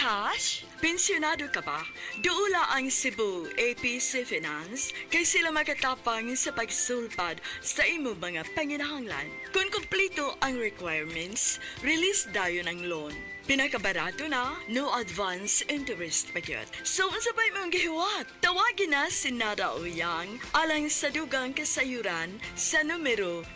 Hash, pensyonado ka ba? Duula ang Cebu APC Finance kay sila makatapang sa pagsulpad sa imo mga panginahanglan. Kung kumpleto ang requirements, release dayon ang loan. Pinakabarato na, no advance interest pa yun. So, ang sabay mong gihiwat, tawagin na si Nada Uyang alang sa dugang kasayuran sa numero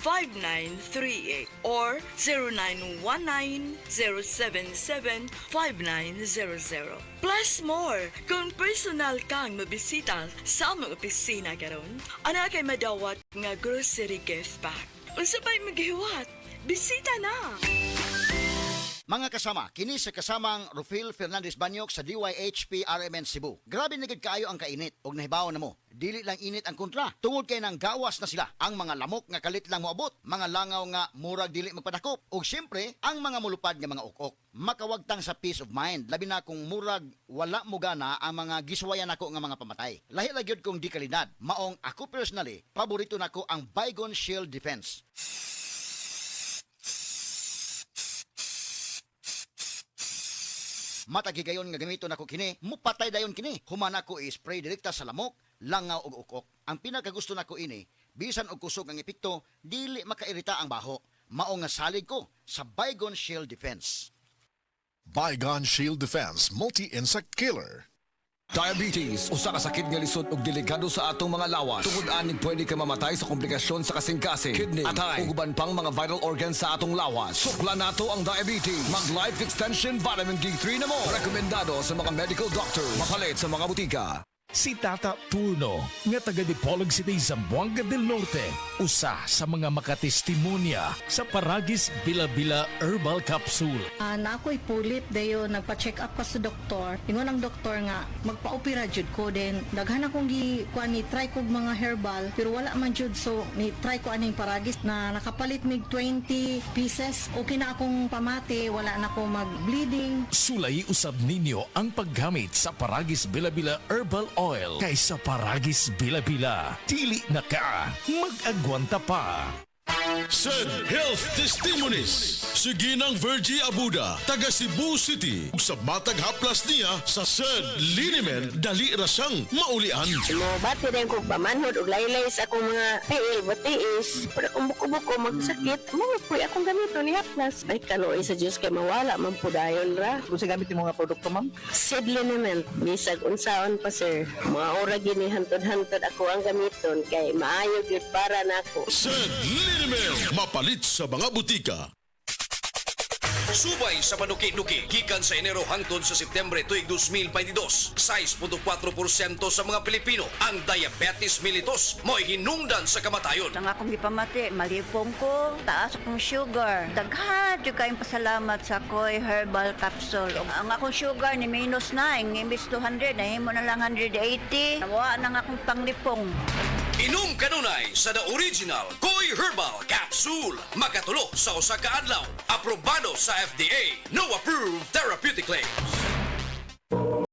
0919-077-5938 or 0919-077-5900. Plus more, kung personal kang mabisita sa among opisina karon, ana kay madawat nga grocery gift pack. Unsa ba'y maghiwat? Bisita na! Mga kasama, kini sa kasamang Rufil Fernandez Banyok sa DYHP RMN Cebu. Grabe na gid kaayo ang kainit og nahibaw na mo. Dili lang init ang kontra. Tungod kay nang gawas na sila. Ang mga lamok nga kalit lang moabot, mga langaw nga murag dili magpadakop, ug syempre ang mga mulupad nga mga ukok. Makawagtang sa peace of mind, labi na kung murag wala mo gana ang mga giswayan nako nga mga pamatay. Lahi ra gyud kong di kalidad. Maong ako personally, paborito nako ang Baygon Shield Defense. Matagigayon nga gamito nako kini, mupatay dayon kini. Humana ko i-spray direkta sa lamok, langaw ug ukok. Ang pinakagusto nako ini, bisan og kusog ang epekto, dili makairita ang baho. Mao nga salig ko sa Baygon Shield Defense. Baygon Shield Defense Multi-Insect Killer. Diabetes, usa ka sakit nga lisod ug delikado sa atong mga lawas. Tungod aning pwede ka mamatay sa komplikasyon sa kasing-kasing, kidney, atay, ug uban pang mga vital organs sa atong lawas. Sukla nato ang diabetes. Mag Life Extension Vitamin D3 na mo. Rekomendado sa mga medical doctor. Mapalit sa mga butika. Si Tata Turno, nga taga Dipolog City, Zamboanga del Norte, usa sa mga makatestimonya sa Paragis Bila-Bila Herbal Capsule. Na ako'y pulit dayo nagpa-check up ka sa doktor. Ingon ang doktor nga magpa-opera jud ko din. Daghan akong kuan ni try kog mga herbal pero wala man jud, so ni try ko aning Paragis na nakapalit mig 20 pieces. Okay na akong pamati, wala na ako mag-bleeding. Sulay usab ninyo ang paggamit sa Paragis Bila-Bila Herbal Oil kaysa Paragis Bila-Bila. Dili na ka, mag-agwanta pa. Said Health Testimonies. Sige ng Virgie Abuda, taga Cebu City. Ug sa matag haplas niya sa Said Linimen, dali ra siyang maulian. Bati rin kong pamanhod o laylay sa akong mga pail, batiis. Pero kung buko-buko magsakit, mga po'y akong gamito ni haplas. Ay kaluoy sa Diyos kay mawala, mampudayon ra. Kung sa gamit yung mga produkto, ma'am? Said liniment, bisag unsaon pa sir. Mga ora gini hantod-hantod ako ang gamiton kay maayo gyud para nako. Said Linimen, mapalit sa mga butika. Subay sa panuki-nuki, gikan sa Enero hangtod sa Setyembre tuig 2022, 6.4% sa mga Pilipino ang diabetes mellitus mo'y hinungdan sa kamatayon. Ang akong gipamati, malipong ko, taas akong sugar. Daghan yung kayong pasalamat sa Koy Herbal Capsule. Ang akong sugar ni minus na, imbis 200, nahimo na lang 180. Nawa nang akong panglipong. Inom kanunay sa the original Koy Herbal Capsule. Makatulo sa usa ka adlaw. Aprobado sa FDA. No approved therapeutic claims.